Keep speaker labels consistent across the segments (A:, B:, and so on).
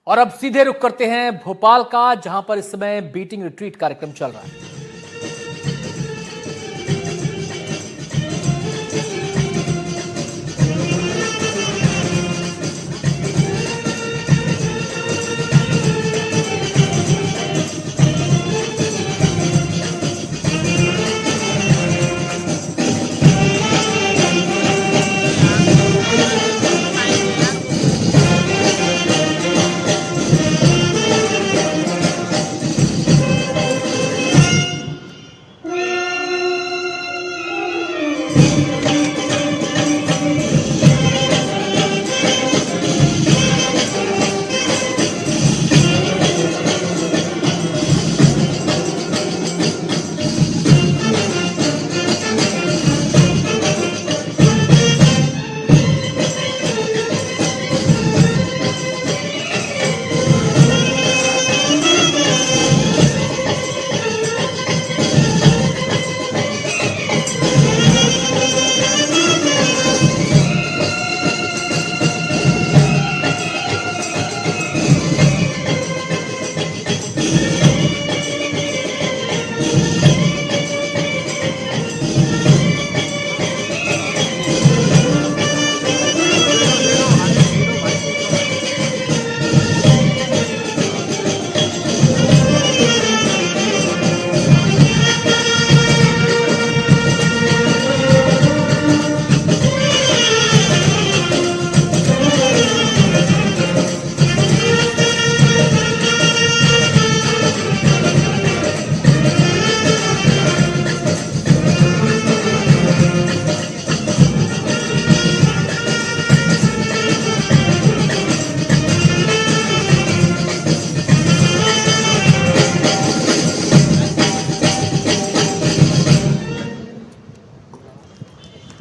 A: और अब सीधे रुख करते हैं भोपाल का, जहां पर इस समय बीटिंग रिट्रीट कार्यक्रम चल रहा है।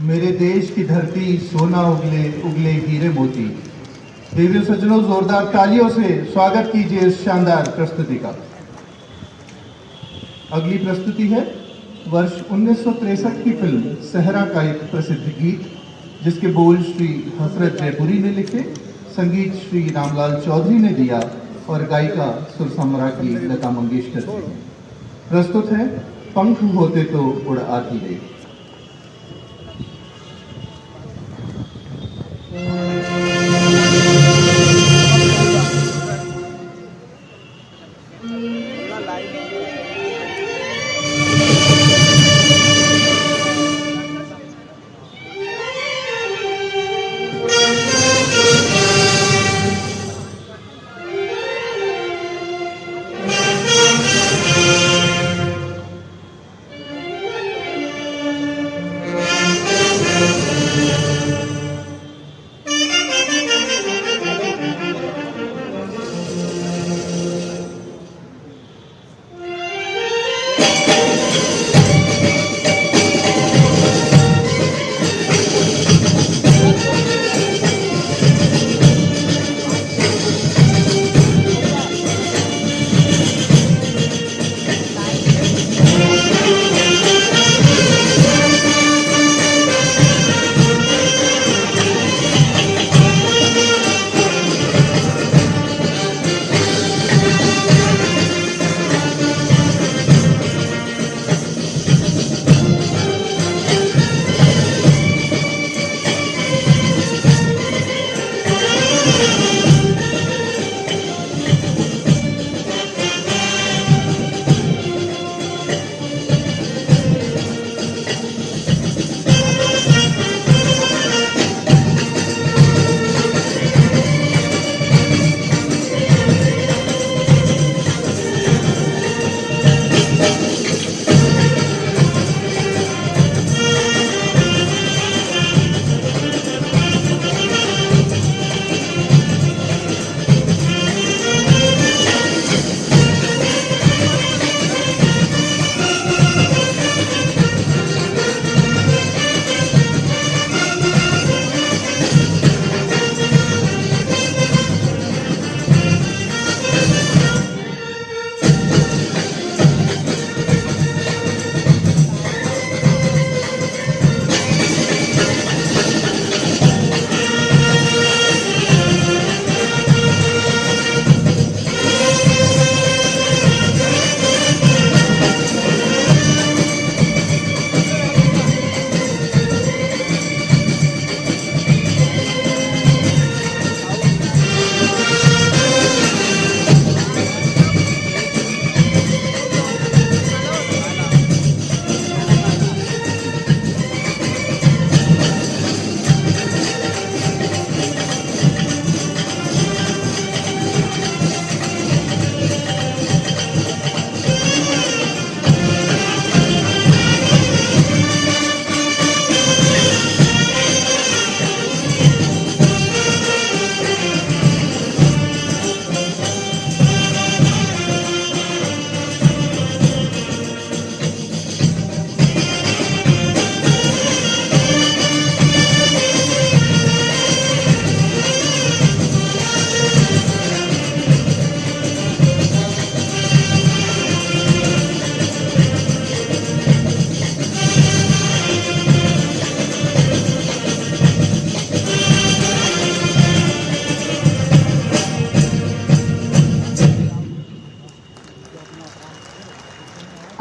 B: मेरे देश की धरती सोना उगले उगले हीरे मोती। देवी सज्जनों, जोरदार तालियों से स्वागत कीजिए इस शानदार प्रस्तुति का। अगली प्रस्तुति है वर्ष 1963 की फिल्म सहरा का एक प्रसिद्ध गीत, जिसके बोल श्री हसरत जयपुरी ने लिखे, संगीत श्री रामलाल चौधरी ने दिया और गायिका सुर सम्राज्ञी लता मंगेशकर जी। प्रस्तुत है पंख होते तो उड़ आती रे।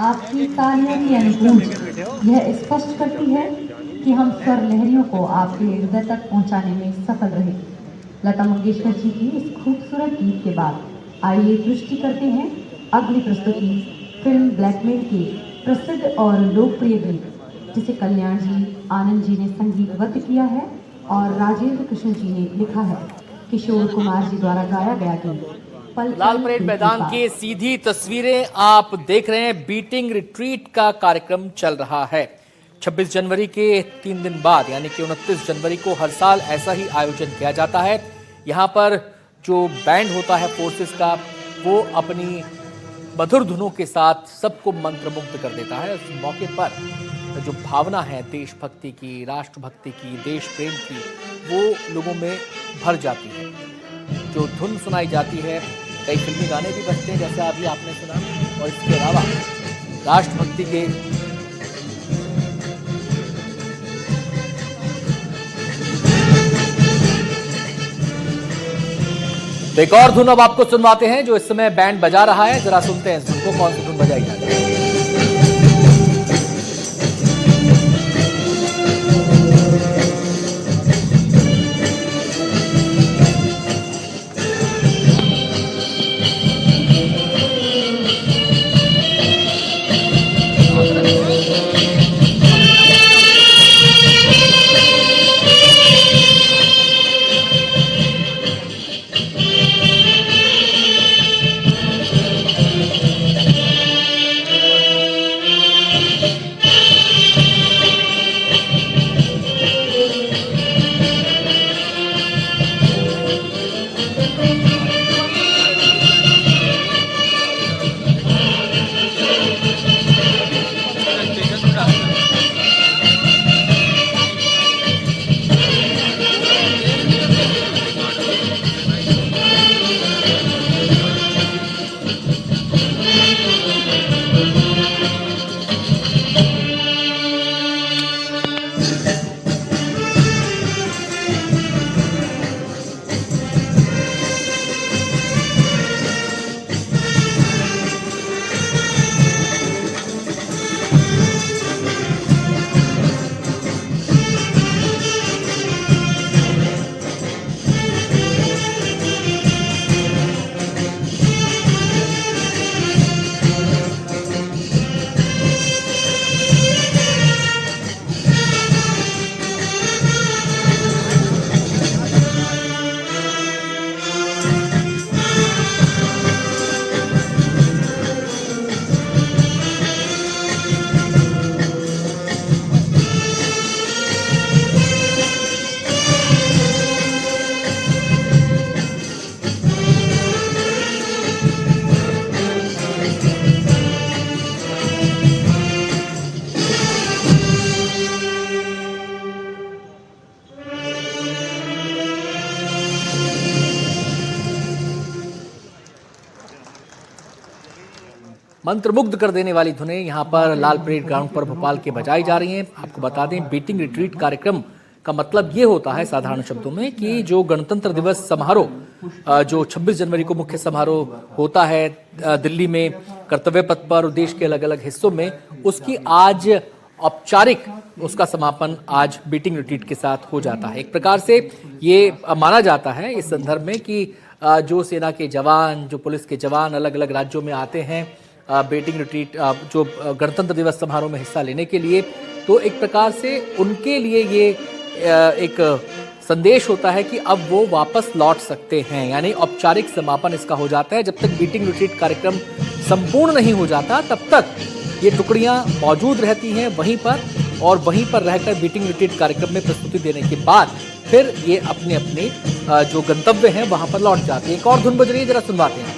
C: आपकी तालियों की अनुगूंज यह स्पष्ट करती है कि हम स्वर लहरियों को आपके हृदय तक पहुंचाने में सफल रहे। लता मंगेशकर जी की इस खूबसूरत गीत के बाद आइए दृष्टि करते हैं अगली प्रस्तुति फिल्म ब्लैकमेल के प्रसिद्ध और लोकप्रिय गीत, जिसे कल्याण जी आनंद जी ने संगीतबद्ध किया है और राजेंद्र कृष्ण जी ने लिखा है। किशोर कुमार जी द्वारा गाया गया गीत पल
A: लाल
C: पल
A: परेड
C: के
A: मैदान
C: पास।
A: की सीधी तस्वीरें आप देख रहे हैं। बीटिंग रिट्रीट का कार्यक्रम चल रहा है। 26 जनवरी के 3 दिन बाद यानी कि 29 जनवरी को हर साल ऐसा ही आयोजन किया जाता है। यहाँ पर जो बैंड होता है फोर्सेस का, वो अपनी मधुर धुनों के साथ सबको मंत्रमुग्ध कर देता है। उस मौके पर जो भावना है देशभक्ति की, राष्ट्रभक्ति की, देश प्रेम की, वो लोगों में भर जाती है। जो धुन सुनाई जाती है, कई फिल्मी गाने भी बजते हैं जैसा अभी आपने सुना, और इसके अलावा राष्ट्रभक्ति के तो एक और धुन अब आपको सुनवाते हैं जो इस समय बैंड बजा रहा है। जरा सुनते हैं इस धुन को, कौन सी धुन बजाई जा रही है। मंत्रमुग्ध कर देने वाली धुनें यहाँ पर लाल परेड ग्राउंड पर भोपाल के बजाई जा रही हैं। आपको बता दें, बीटिंग रिट्रीट कार्यक्रम का मतलब ये होता है साधारण शब्दों में कि जो गणतंत्र दिवस समारोह जो 26 जनवरी को मुख्य समारोह होता है दिल्ली में कर्तव्य पथ पर और देश के अलग अलग हिस्सों में, उसकी आज औपचारिक उसका समापन आज बीटिंग रिट्रीट के साथ हो जाता है। एक प्रकार से ये माना जाता है इस संदर्भ में कि जो सेना के जवान, जो पुलिस के जवान अलग अलग राज्यों में आते हैं बीटिंग रिट्रीट जो गणतंत्र दिवस समारोह में हिस्सा लेने के लिए, तो एक प्रकार से उनके लिए ये एक संदेश होता है कि अब वो वापस लौट सकते हैं। यानी औपचारिक समापन इसका हो जाता है। जब तक बीटिंग रिट्रीट कार्यक्रम संपूर्ण नहीं हो जाता तब तक ये टुकड़ियां मौजूद रहती हैं वहीं पर, और वहीं पर रहकर बीटिंग रिट्रीट कार्यक्रम में प्रस्तुति देने के बाद फिर ये अपने अपने जो गंतव्य हैं वहां पर लौट जाते हैं। एक और धुन बज रही है, जरा सुनवाते हैं।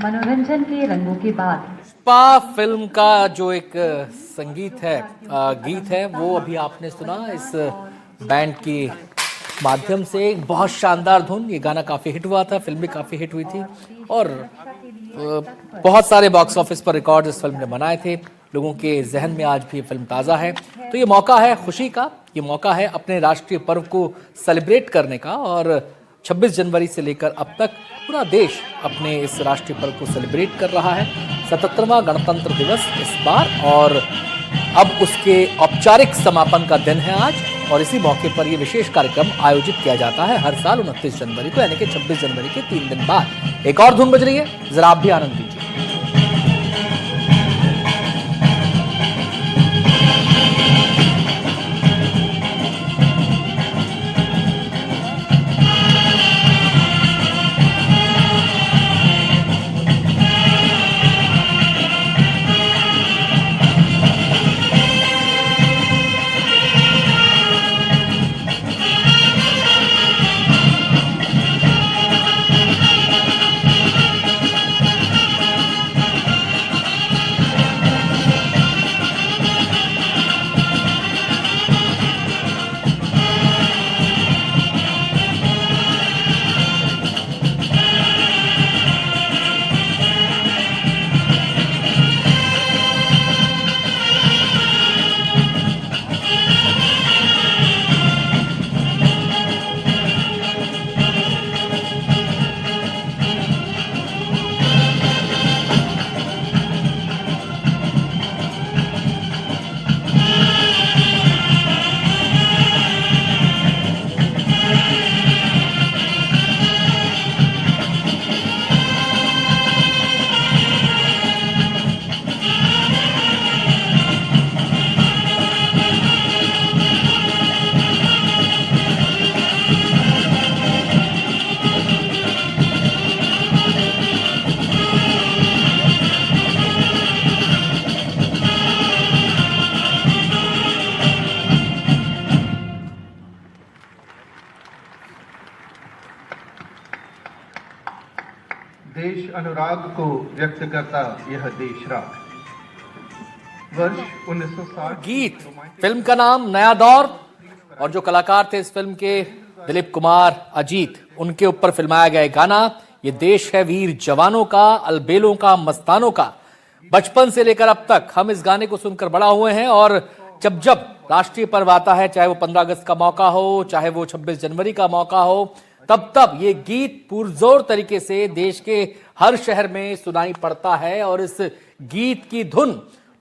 C: मनोरंजन के रंगों के बाद
A: पुष्पा फिल्म का जो एक संगीत है, गीत है, वो अभी आपने सुना इस बैंड के माध्यम से। एक बहुत शानदार धुन, ये गाना काफी हिट हुआ था, फिल्म भी काफी हिट हुई थी और बहुत सारे बॉक्स ऑफिस पर रिकॉर्ड इस फिल्म ने बनाए थे। लोगों के जहन में आज भी ये फिल्म ताज़ा है। तो ये मौका है खुशी का, ये मौका है अपने राष्ट्रीय पर्व को सेलिब्रेट करने का और 26 जनवरी से लेकर अब तक पूरा देश अपने इस राष्ट्रीय पर्व को सेलिब्रेट कर रहा है। 77वां गणतंत्र दिवस इस बार और अब उसके औपचारिक समापन का दिन है आज और इसी मौके पर यह विशेष कार्यक्रम आयोजित किया जाता है हर साल 29 जनवरी को, यानी कि 26 जनवरी के 3 दिन बाद। एक और धुन बज रही है, जरा आप भी आनंद लीजिए।
B: देश अनुराग को व्यक्त करता यह देश राग। वर्ष 1960
A: गीत, फिल्म का नाम नया दौर और जो कलाकार थे इस फिल्म के दिलीप कुमार, अजीत, उनके ऊपर फिल्माया गया गाना। ये देश है वीर जवानों का, अलबेलों का, मस्तानों का। बचपन से लेकर अब तक हम इस गाने को सुनकर बड़ा हुए हैं और जब जब राष्ट्रीय पर्व आता है, चाहे वो 15 अगस्त का मौका हो, चाहे वो 26 जनवरी का मौका हो, तब तब ये गीत पुरजोर तरीके से देश के हर शहर में सुनाई पड़ता है और इस गीत की धुन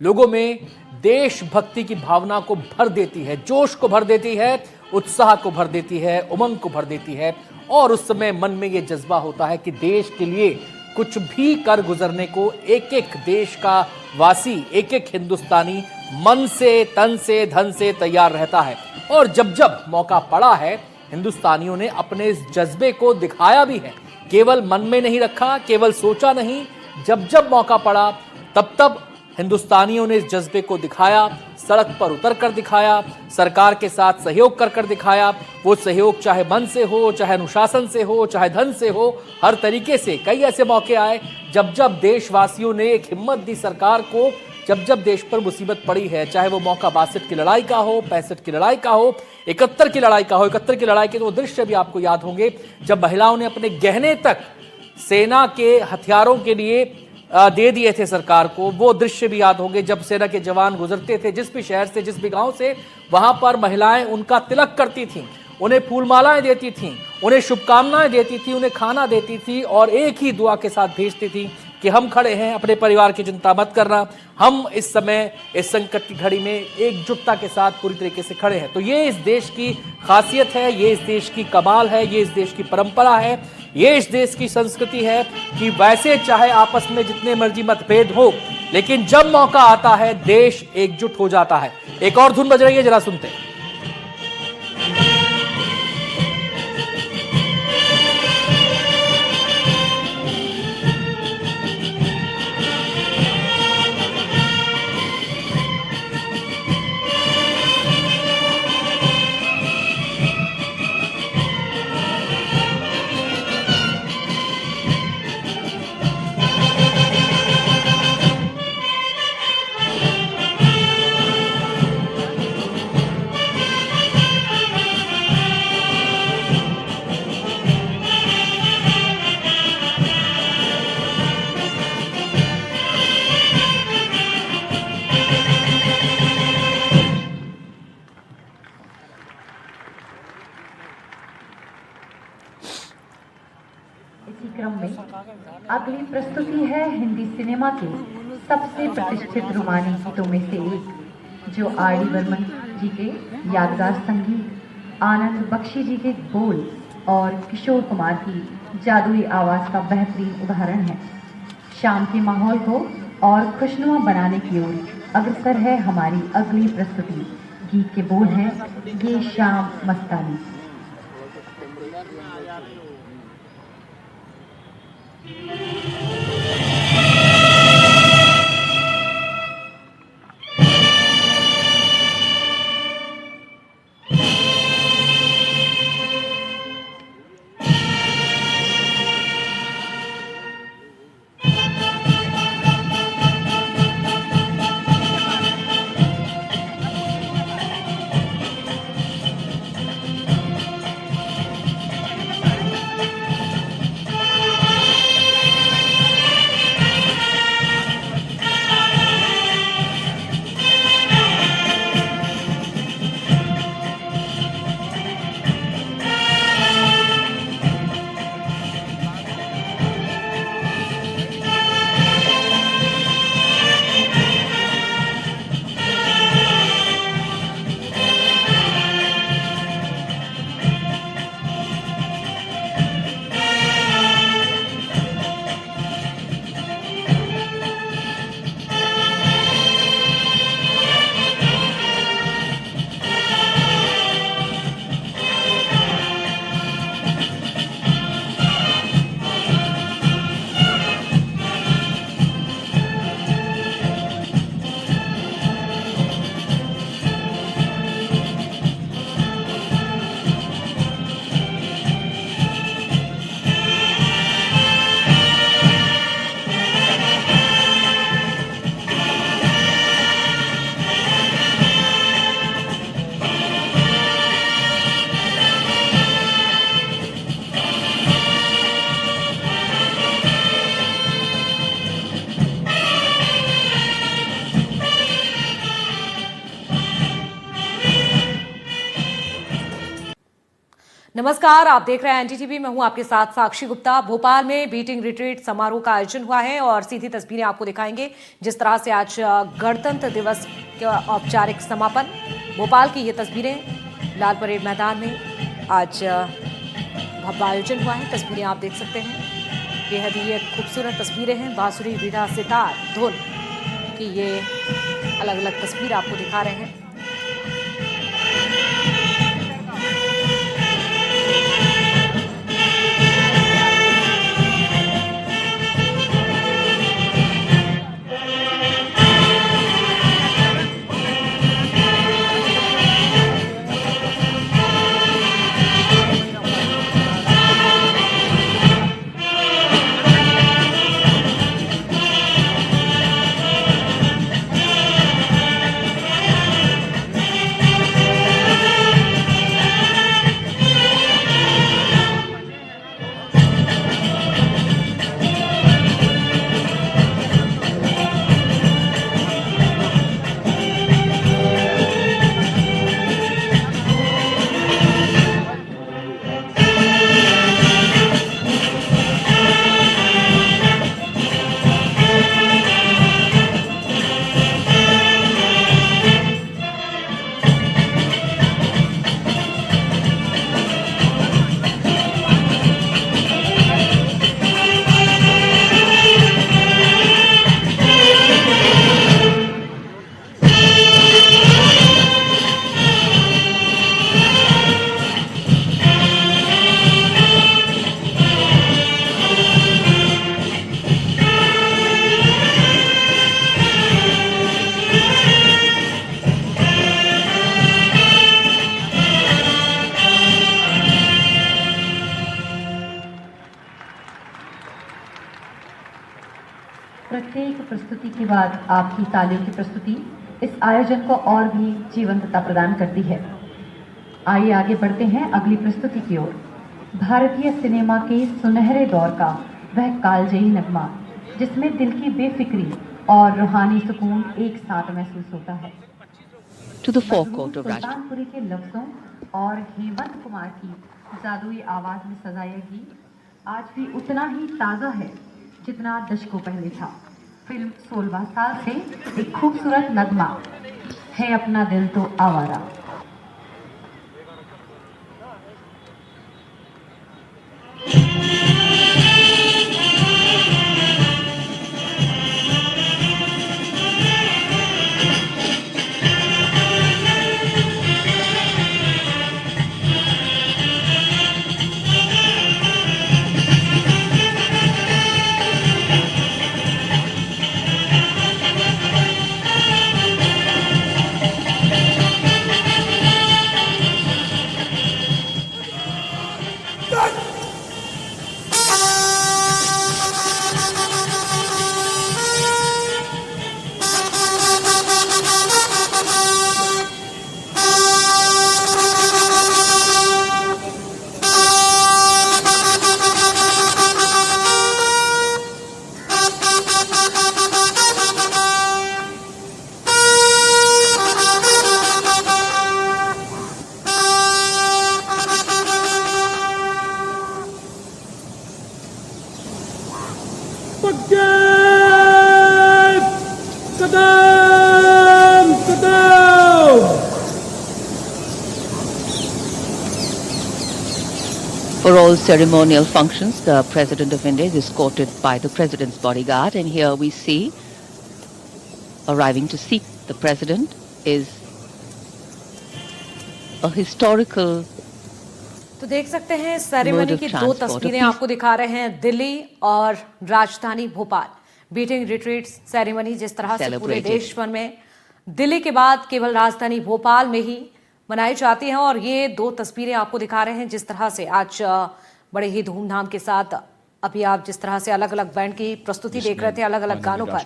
A: लोगों में देशभक्ति की भावना को भर देती है, जोश को भर देती है, उत्साह को भर देती है, उमंग को भर देती है और उस समय मन में ये जज्बा होता है कि देश के लिए कुछ भी कर गुजरने को एक एक देश का वासी, एक एक हिंदुस्तानी मन से, तन से, धन से तैयार रहता है। और जब जब मौका पड़ा है, हिंदुस्तानियों ने अपने इस जज्बे को दिखाया भी है, केवल मन में नहीं रखा, केवल सोचा नहीं, जब जब मौका पड़ा तब तब हिंदुस्तानियों ने इस जज्बे को दिखाया, सड़क पर उतर कर दिखाया, सरकार के साथ सहयोग कर कर दिखाया। वो सहयोग चाहे मन से हो, चाहे अनुशासन से हो, चाहे धन से हो, हर तरीके से कई ऐसे मौके आए जब जब देशवासियों ने एक हिम्मत दी सरकार को, जब जब देश पर मुसीबत पड़ी है, चाहे वो मौका 62 की लड़ाई का हो, 65 की लड़ाई का हो, 71 की लड़ाई का हो। 71 की लड़ाई के तो दृश्य भी आपको याद होंगे जब महिलाओं ने अपने गहने तक सेना के हथियारों के लिए दे दिए थे सरकार को। वो दृश्य भी याद होंगे जब सेना के जवान गुजरते थे जिस भी शहर से, जिस भी गांव से, वहां पर महिलाएं उनका तिलक करती थीं, उन्हें फूलमालाएं देती थीं, उन्हें शुभकामनाएं देती थी, उन्हें खाना देती थी और एक ही दुआ के साथ भेजती थी कि हम खड़े हैं, अपने परिवार की चिंता मत करना, हम इस समय इस संकट की घड़ी में एकजुटता के साथ पूरी तरीके से खड़े हैं। तो ये इस देश की खासियत है, ये इस देश की कमाल है, ये इस देश की परंपरा है, ये इस देश की संस्कृति है कि वैसे चाहे आपस में जितने मर्जी मतभेद हो, लेकिन जब मौका आता है देश एकजुट हो जाता है। एक और धुन बज रही है, जरा सुनते हैं।
C: अगली प्रस्तुति है हिंदी सिनेमा के सबसे प्रतिष्ठित रोमानी गीतों में से एक, जो आर डी बर्मन जी के यादगार संगीत, आनंद बख्शी जी के बोल और किशोर कुमार की जादुई आवाज का बेहतरीन उदाहरण है। शाम के माहौल को और खुशनुमा बनाने की ओर अग्रसर है हमारी अगली प्रस्तुति। गीत के बोल हैं, ये शाम मस्तानी।
D: नमस्कार, आप देख रहे हैं एनडीटीवी। मैं हूं आपके साथ साक्षी गुप्ता। भोपाल में बीटिंग रिट्रीट समारोह का आयोजन हुआ है और सीधी तस्वीरें आपको दिखाएंगे जिस तरह से आज गणतंत्र दिवस का औपचारिक समापन। भोपाल की ये तस्वीरें लाल परेड मैदान में आज भव्य आयोजन हुआ है। तस्वीरें आप देख सकते हैं, बेहद ही खूबसूरत तस्वीरें हैं। बांसुरी, वीणा, सितार, धुन की ये अलग अलग तस्वीर आपको दिखा रहे हैं।
C: प्रत्येक प्रस्तुति के बाद आपकी तालियों की प्रस्तुति इस आयोजन को और भी जीवंतता प्रदान करती है। आइए आगे बढ़ते हैं अगली प्रस्तुति की ओर। भारतीय सिनेमा के सुनहरे दौर का वह कालजयी नगमा जिसमें दिल की बेफिक्री और रूहानी सुकून एक साथ महसूस होता है।
E: To the forecourt of Rajput.
C: Sultanpuri के लफ्जों और हेमंत कुमार की जादुई आवाज में सजाया गीत आज भी उतना ही ताज़ा है जितना दशकों पहले था। फिल्म 16 साल से एक खूबसूरत नगमा है अपना दिल तो आवारा।
E: For all ceremonial functions, the President of India is escorted by the President's bodyguard, and here we see arriving to seat the President is a historical
D: तो देख सकते हैं सेरेमनी की दो तस्वीरें आपको दिखा रहे हैं, दिल्ली और राजधानी भोपाल। बीटिंग रिट्रीट सेरेमनी जिस तरह से पूरे देश भर में दिल्ली के बाद केवल राजधानी भोपाल में ही मनाई जाती है, और ये दो तस्वीरें आपको दिखा रहे हैं जिस तरह से आज बड़े ही धूमधाम के साथ अभी आप जिस तरह से अलग अलग बैंड की प्रस्तुति देख रहे थे, अलग अलग गानों पर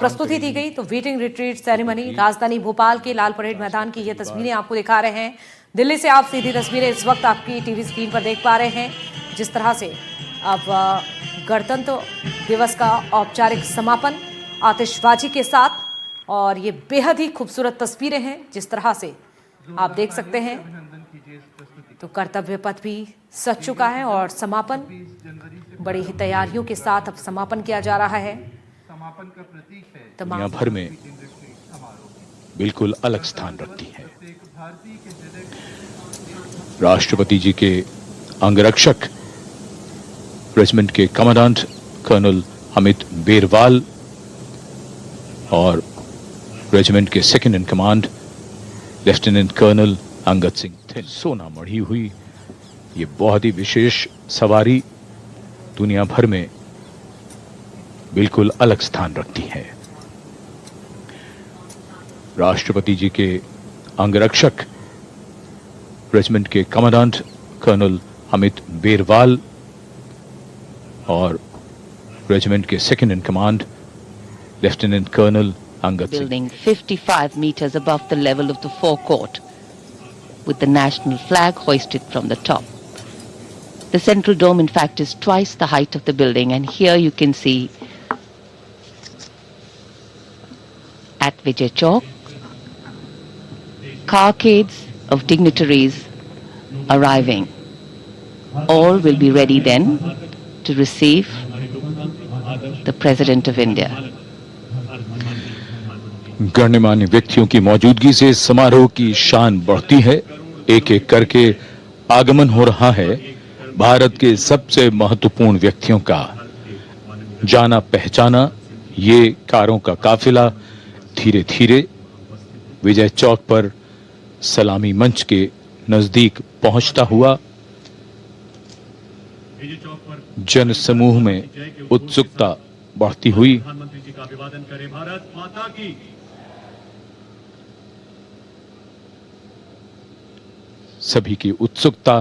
D: प्रस्तुति दी गई। तो बीटिंग रिट्रीट सेरेमनी राजधानी भोपाल के लाल परेड मैदान की ये तस्वीरें आपको दिखा रहे हैं। दिल्ली से आप सीधी तस्वीरें इस वक्त आपकी टीवी स्क्रीन पर देख पा रहे हैं, जिस तरह से अब गणतंत्र दिवस का औपचारिक समापन आतिशबाजी के साथ, और ये बेहद ही खूबसूरत तस्वीरें हैं जिस तरह से आप देख सकते हैं। तो कर्तव्य पथ भी सज चुका है और समापन बड़ी ही तैयारियों के साथ अब समापन किया जा रहा है।
F: दुनिया भर में बिल्कुल अलग स्थान रखती है। राष्ट्रपति जी के अंगरक्षक रेजिमेंट के कमांडेंट कर्नल अमित बेरवाल और रेजिमेंट के second in command lieutenant colonel Angad Singh थे। सोना मढ़ी हुई ये बहुत ही विशेष सवारी दुनिया भर में बिल्कुल अलग स्थान रखती है। राष्ट्रपति जी के अंगरक्षक रेजिमेंट के कमांडेंट कर्नल अमित बेरवाल और रेजिमेंट के second in command lieutenant colonel Angad
E: building 55 meters above the level of the forecourt, with the national flag hoisted from the top. The central dome, in fact, is twice the height of the building, and here you can see at Vijay Chowk, carcades of dignitaries arriving. All will be ready then to receive the President of India.
F: गण्यमान्य व्यक्तियों की मौजूदगी से समारोह की शान बढ़ती है। एक एक करके आगमन हो रहा है भारत के सबसे महत्वपूर्ण व्यक्तियों का। जाना पहचाना ये कारों का काफिला धीरे धीरे विजय चौक पर सलामी मंच के नजदीक पहुंचता हुआ जन समूह में उत्सुकता बढ़ती हुई सभी की उत्सुकता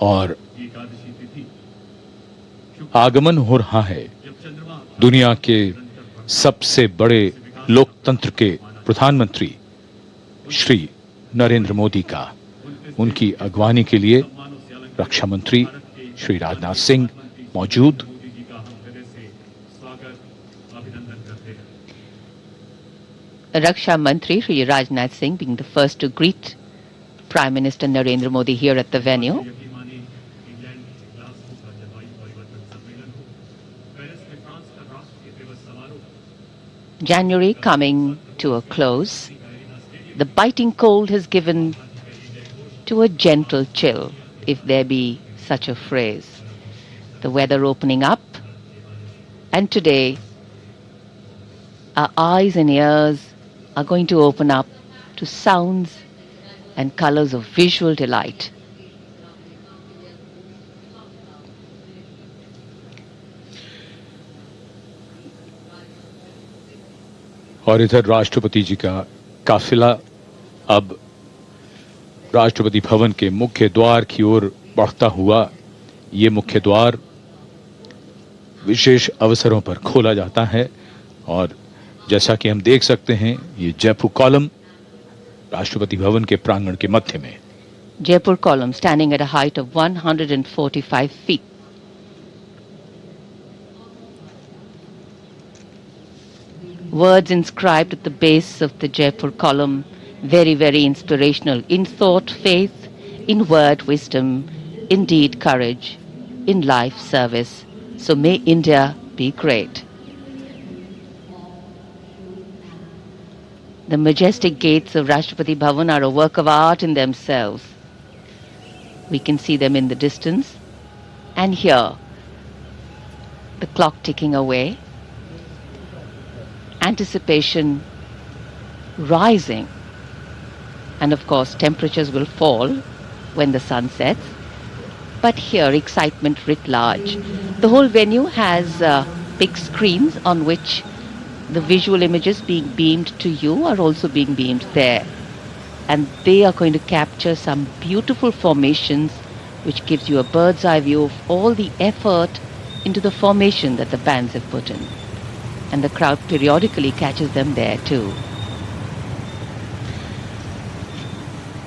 F: और आगमन हो रहा है दुनिया के सबसे बड़े लोकतंत्र के प्रधानमंत्री श्री नरेंद्र मोदी का। उनकी अगवानी के लिए रक्षा मंत्री श्री राजनाथ सिंह मौजूद।
E: Raksha Mantri Shri Rajnath Singh being the first to greet Prime Minister Narendra Modi here at the venue. January coming to a close, the biting cold has given to a gentle chill, if there be such a phrase. The weather opening up, and today our eyes and ears are going to open up to sounds and colors of visual delight.
F: और इधर राष्ट्रपति जी का काफिला अब राष्ट्रपति भवन के मुख्य द्वार की ओर बढ़ता हुआ, ये मुख्य द्वार विशेष अवसरों पर खोला जाता है और जैसा कि हम देख सकते हैं, ये जयपुर कॉलम राष्ट्रपति भवन के प्रांगण के मध्य में।
E: Jaipur column standing at a height of 145 feet. Words inscribed at the base of the Jaipur column, very, very inspirational. In thought, faith; in word, wisdom; in deed, courage; in life, service. So may India be great. The majestic gates of Rashtrapati Bhavan are a work of art in themselves. We can see them in the distance, and here, the clock ticking away, anticipation rising, and of course temperatures will fall when the sun sets, but here excitement writ large. The whole venue has big screens on which the visual images being beamed to you are also being beamed there, and they are going to capture some beautiful formations which gives you a bird's eye view of all the effort into the formation that the bands have put in, and the crowd periodically catches them there too.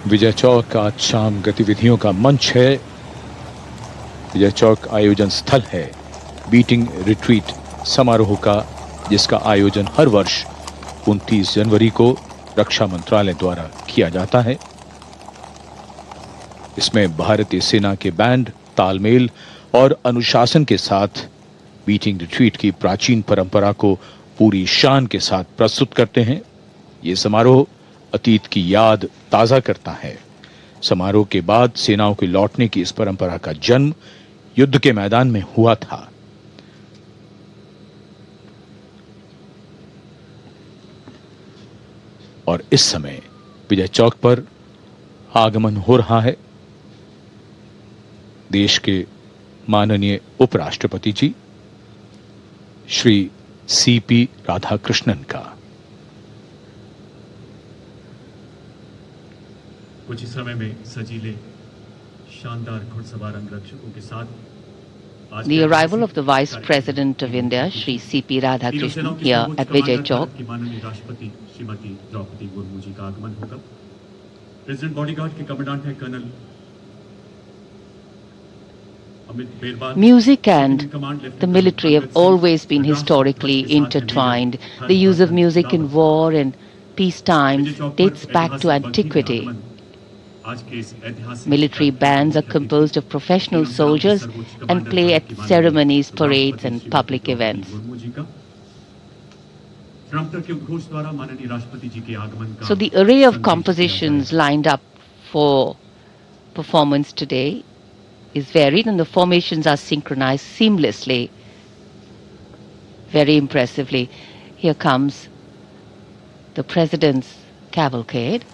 F: Vijay Chowk आज शाम गतिविधियों का मंच है। विजय चौक आयोजन स्थल है beating retreat समारोह का, जिसका आयोजन हर वर्ष 29 जनवरी को रक्षा मंत्रालय द्वारा किया जाता है। इसमें भारतीय सेना के बैंड तालमेल और अनुशासन के साथ बीटिंग रिट्रीट की प्राचीन परंपरा को पूरी शान के साथ प्रस्तुत करते हैं। ये समारोह अतीत की याद ताजा करता है। समारोह के बाद सेनाओं के लौटने की इस परंपरा का जन्म युद्ध के मैदान में हुआ था। और इस समय विजय चौक पर आगमन हो रहा है देश के माननीय उपराष्ट्रपति जी श्री सीपी राधाकृष्णन का।
G: कुछ ही समय में सजीले शानदार घुड़सवार अंगरक्षकों के साथ
E: The arrival of the Vice President of India, Shri C.P. Radhakrishnan, here at Vijay Chowk.
G: माननीय राष्ट्रपति श्रीमती द्रौपदी मुर्मू जी का आगमन होगा। प्रेसिडेंट बॉडीगार्ड के कमांडेंट है colonel Amit Berwal.
E: Music and the military have always been historically intertwined. The use of music in war and peacetime dates back to antiquity. Military bands are composed of professional soldiers and play at ceremonies, parades and public events. So the array of compositions lined up for performance today is varied, and the formations are synchronized seamlessly, very impressively. Here comes the President's cavalcade.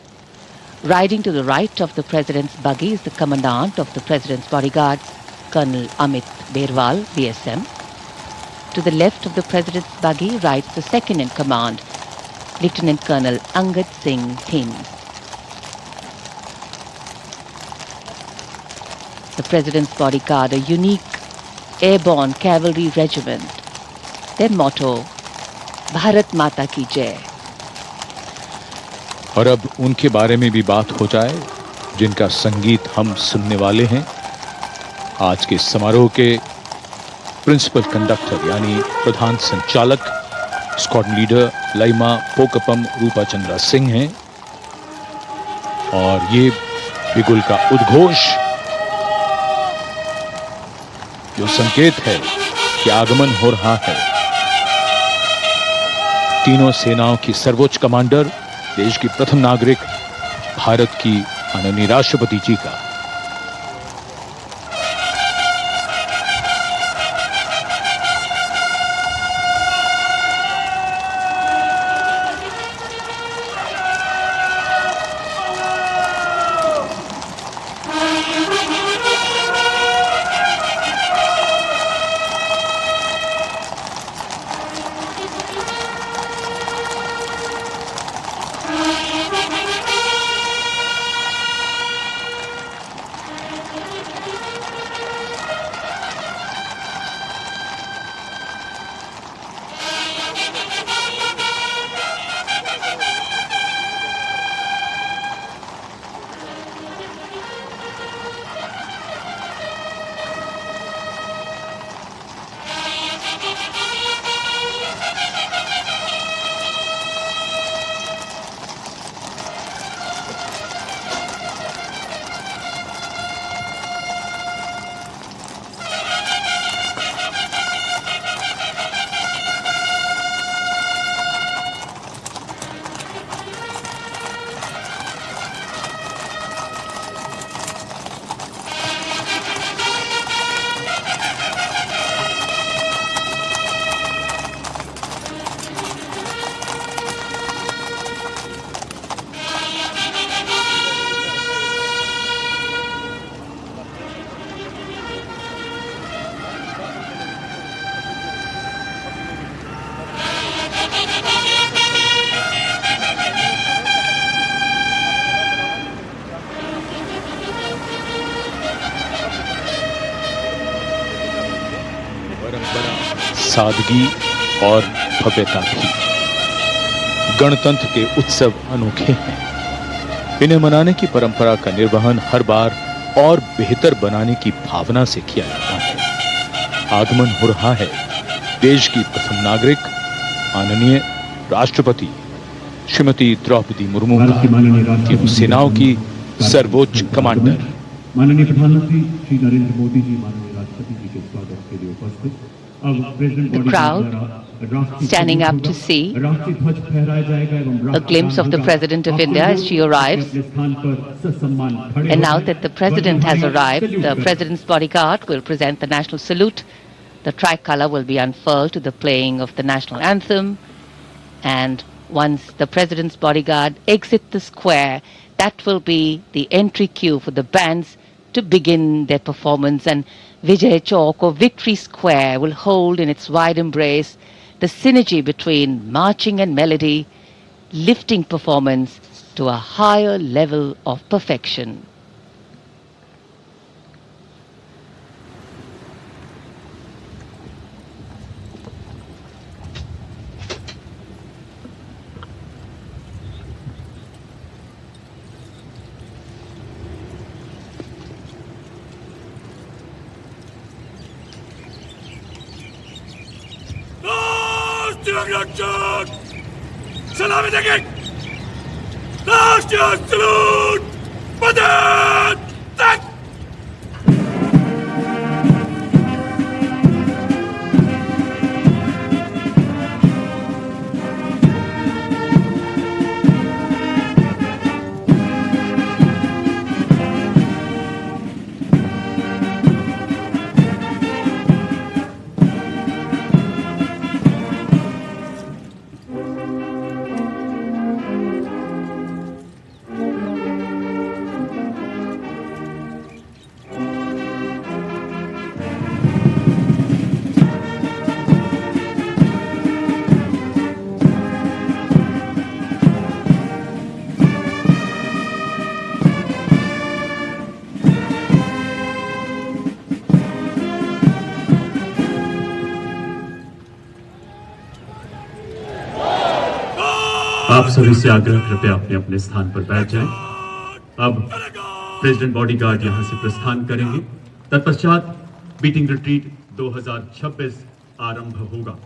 E: Riding to the right of the President's buggy is the Commandant of the President's bodyguards, Colonel Amit Berwal, BSM. To the left of the President's buggy rides the second in command, Lieutenant Colonel Angad Singh Thind. The President's bodyguard, a unique airborne cavalry regiment. Their motto, Bharat Mata Ki Jai.
F: और अब उनके बारे में भी बात हो जाए जिनका संगीत हम सुनने वाले हैं। आज के समारोह के प्रिंसिपल कंडक्टर यानी प्रधान संचालक स्क्वाड लीडर लाइमा पोकपम रूपा चंद्रा सिंह हैं, और ये बिगुल का उद्घोष जो संकेत है कि आगमन हो रहा है। तीनों सेनाओं की सर्वोच्च कमांडर, देश की प्रथम नागरिक, भारत की माननीय राष्ट्रपति जी का। परंपरा, सादगी और भव्यता भी। गणतंत्र के उत्सव अनोखे हैं। इन्हें मनाने की परंपरा का निर्वहन हर बार और बेहतर बनाने की भावना से किया जाता है। आगमन हो रहा है देश की प्रथम नागरिक, माननीय राष्ट्रपति श्रीमती द्रौपदी मुर्मू का, तीनों सेनाओं की सर्वोच्च कमांडर।
G: माननीय प्रधानमंत्री श्री नरेंद्र मोदी जी माननीय राष्ट्रपति जी के स्वागत के लिए उपस्थित। अब president
E: The crowd standing up to see a glimpse of the President of India as she arrives. And now that the President has arrived, the President's bodyguard will present the national salute. The tricolour will be unfurled to the playing of the national anthem. And once the President's bodyguard exit the square, that will be the entry queue for the bands to begin their performance. And Vijay Chowk or Victory Square will hold in its wide embrace the synergy between marching and melody, lifting performance to a higher level of perfection.
G: सलामी देंगे। राष्ट्रीय salute बंदर तक। आप सभी से आग्रह, कृपया अपने अपने स्थान पर बैठ जाएं। अब प्रेसिडेंट बॉडीगार्ड यहां से प्रस्थान करेंगे। तत्पश्चात बीटिंग रिट्रीट 2026 आरंभ होगा।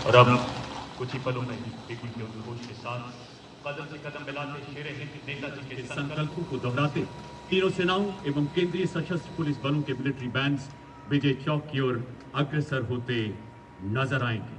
G: और अब कुछ ही पलों में एक उनके उद्घोष के साथ कदम से कदम मिलाते शेरे हिंद नेताजी के संकल्पों को दोहराते तीनों सेनाओं एवं केंद्रीय सशस्त्र पुलिस बलों के मिलिट्री बैंड्स विजय चौक की ओर अग्रसर होते नजर आएंगे।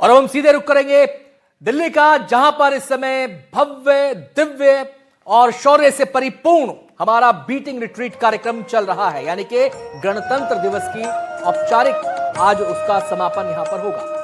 A: और अब हम सीधे रुख करेंगे दिल्ली का, जहां पर इस समय भव्य, दिव्य और शौर्य से परिपूर्ण हमारा बीटिंग रिट्रीट कार्यक्रम चल रहा है, यानी कि गणतंत्र दिवस की औपचारिक आज उसका समापन यहां पर होगा।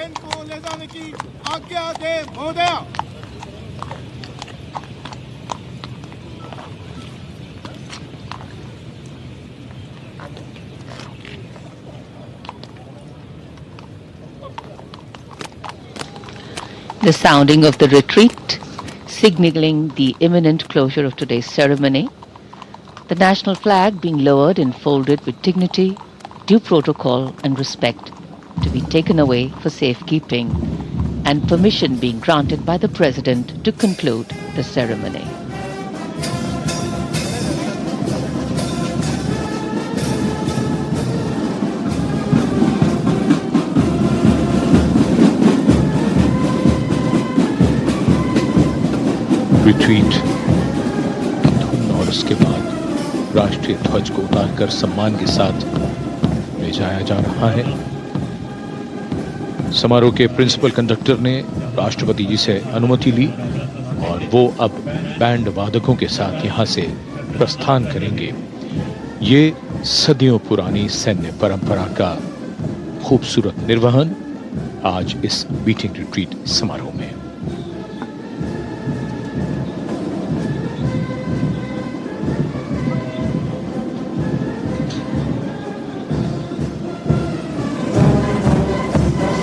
H: बहन को ले जाने की आज्ञा दे महोदया।
E: The sounding of the retreat, signaling the imminent closure of today's ceremony. The national flag being lowered and folded with dignity, due protocol and respect to be taken away for safekeeping, and permission being granted by the President to conclude the ceremony.
F: Retreat और उसके बाद राष्ट्रीय ध्वज को उतारकर सम्मान के साथ ले जाया जा रहा है। समारोह के प्रिंसिपल कंडक्टर ने राष्ट्रपति जी से अनुमति ली और वो अब बैंड वादकों के साथ यहां से प्रस्थान करेंगे। ये सदियों पुरानी सैन्य परंपरा का खूबसूरत निर्वहन आज इस बीटिंग रिट्रीट समारोह में।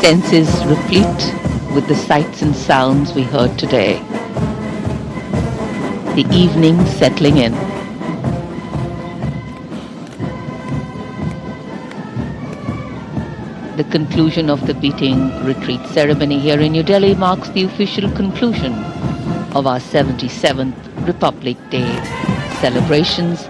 E: Senses replete with the sights and sounds we heard today. The evening settling in. The conclusion of the beating retreat ceremony here in New Delhi marks the official conclusion of our 77th Republic Day celebrations.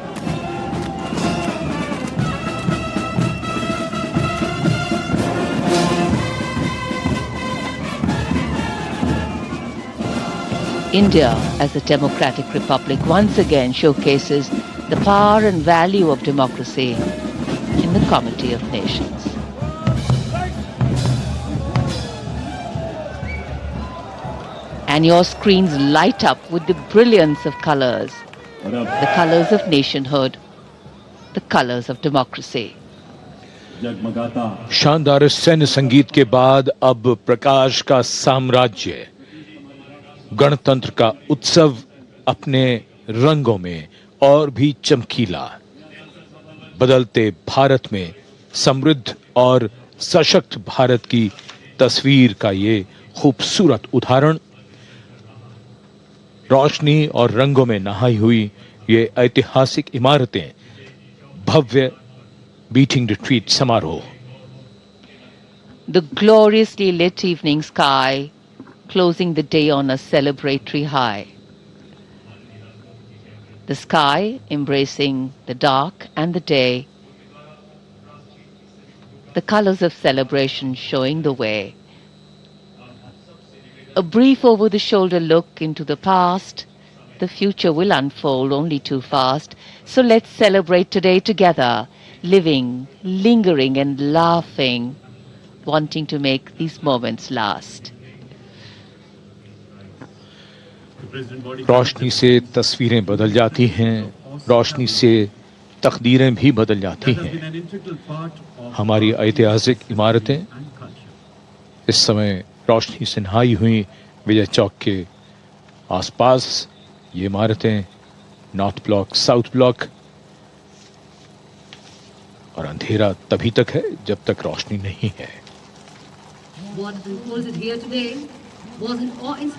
E: India, as a democratic republic, once again showcases the power and value of democracy in the Comity of Nations. And your screens light up with the brilliance of colors, the colors of nationhood, the colors of democracy.
F: शानदार सैन्य संगीत के बाद अब प्रकाश का साम्राज्य, गणतंत्र का उत्सव अपने रंगों में और भी चमकीला। बदलते भारत में समृद्ध और सशक्त भारत की तस्वीर का ये खूबसूरत उदाहरण। रोशनी और रंगों में नहाई हुई ये ऐतिहासिक इमारतें, भव्य बीटिंग रिट्रीट समारोह।
E: The gloriously lit evening sky closing the day on a celebratory high. The sky embracing the dark and the day. The colors of celebration showing the way. A brief over-the-shoulder look into the past. The future will unfold only too fast. So let's celebrate today together, living, lingering and laughing, wanting to make these moments last.
F: रोशनी से तस्वीरें बदल जाती हैं, रोशनी से तकदीरें भी बदल जाती हैं। हमारी ऐतिहासिक इमारतें इस समय रोशनी से नहाई हुई। विजय चौक के आसपास ये इमारतें नॉर्थ ब्लॉक, साउथ ब्लॉक, और अंधेरा तभी तक है जब तक रोशनी नहीं है।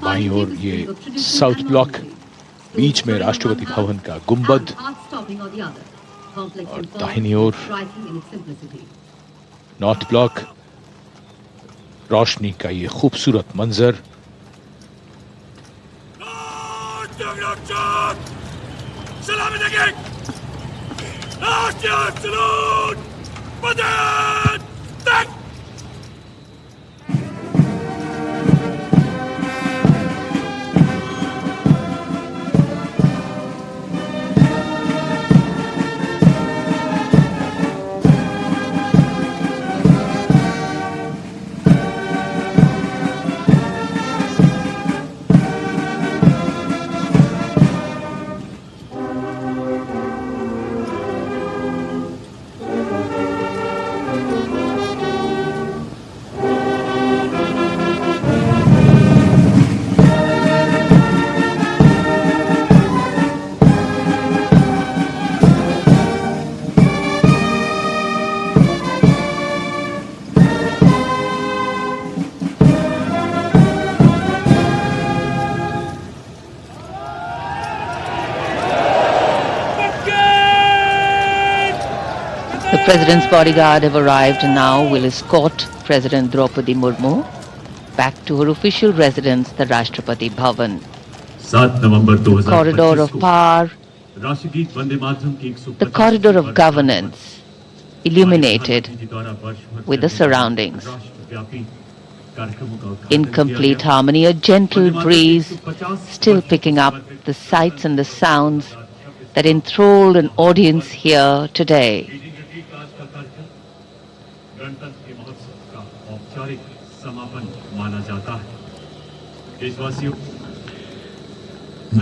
F: बाईं ओर ये साउथ ब्लॉक, बीच में राष्ट्रपति भवन का गुंबद और दाहिनी ओर नॉर्थ ब्लॉक। रोशनी का ये खूबसूरत मंजर।
E: President's bodyguard have arrived and now will escort President Draupadi Murmu back to her official residence, the Rashtrapati Bhavan.
G: 7 November 2025
E: Corridor of power,
G: राष्ट्रगीत वंदे मातरम की 150
E: the corridor of governance, illuminated with the surroundings. In complete harmony, a gentle breeze still picking up the sights and the sounds that enthralled an audience here today.
G: गणतंत्र महोत्सव का औपचारिक समापन माना जाता है। देशवासियों,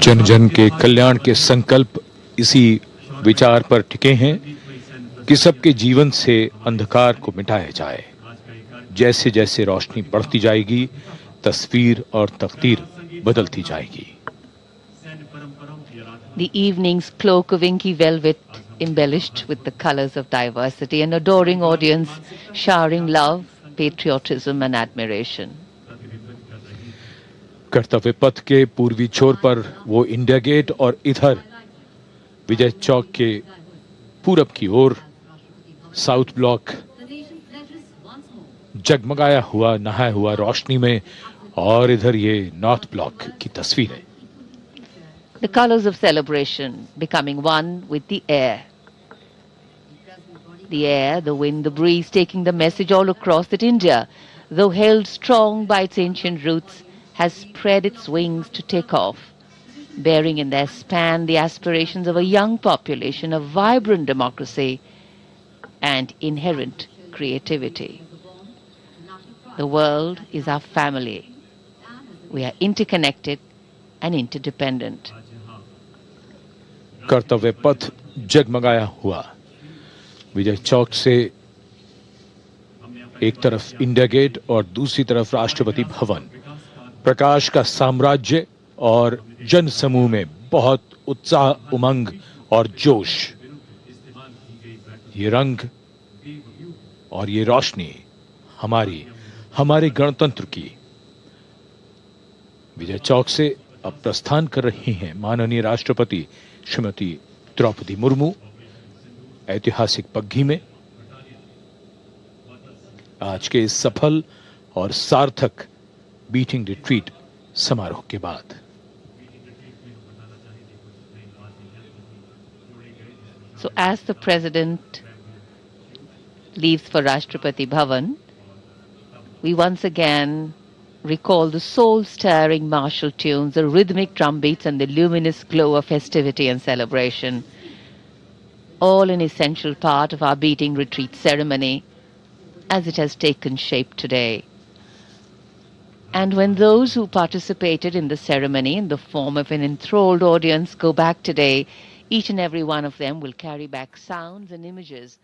F: जन जन के कल्याण के संकल्प इसी विचार पर टिके हैं कि सबके जीवन से अंधकार को मिटाया जाए। जैसे जैसे रोशनी बढ़ती जाएगी, तस्वीर और तकदीर बदलती जाएगी।
E: The evening's cloak of inky velvet embellished with the colors of diversity, an adoring audience showering love, patriotism and admiration.
F: कर्तव्य पथ के पूर्वी छोर पर वो इंडिया गेट और इधर विजय चौक के पूरब की ओर साउथ ब्लॉक जगमगाया हुआ, नहाया हुआ रोशनी में, और इधर ये नॉर्थ ब्लॉक की तस्वीर है।
E: The colors of celebration becoming one with the air. The air, the wind, the breeze taking the message all across that India, though held strong by its ancient roots, has spread its wings to take off, bearing in their span the aspirations of a young population, a vibrant democracy, and inherent creativity. The world is our family. We are interconnected and interdependent.
F: कर्तव्य पथ जगमगाया हुआ विजय चौक से एक तरफ India gate और दूसरी तरफ राष्ट्रपति भवन, प्रकाश का साम्राज्य और जन समूह में बहुत उत्साह, उमंग और जोश। ये रंग और ये रोशनी हमारे गणतंत्र की। विजय चौक से अब प्रस्थान कर रही हैं माननीय राष्ट्रपति श्रीमती द्रौपदी मुर्मू ऐतिहासिक पग्घी में। आज के इस सफल और सार्थक बीटिंग रिट्रीट समारोह के बाद
E: So as the President leaves for Rashtrapati Bhavan, we once again recall the soul-stirring martial tunes, the rhythmic drum beats and the luminous glow of festivity and celebration, all an essential part of our beating retreat ceremony as it has taken shape today. And when those who participated in the ceremony in the form of an enthralled audience go back today, each and every one of them will carry back sounds and images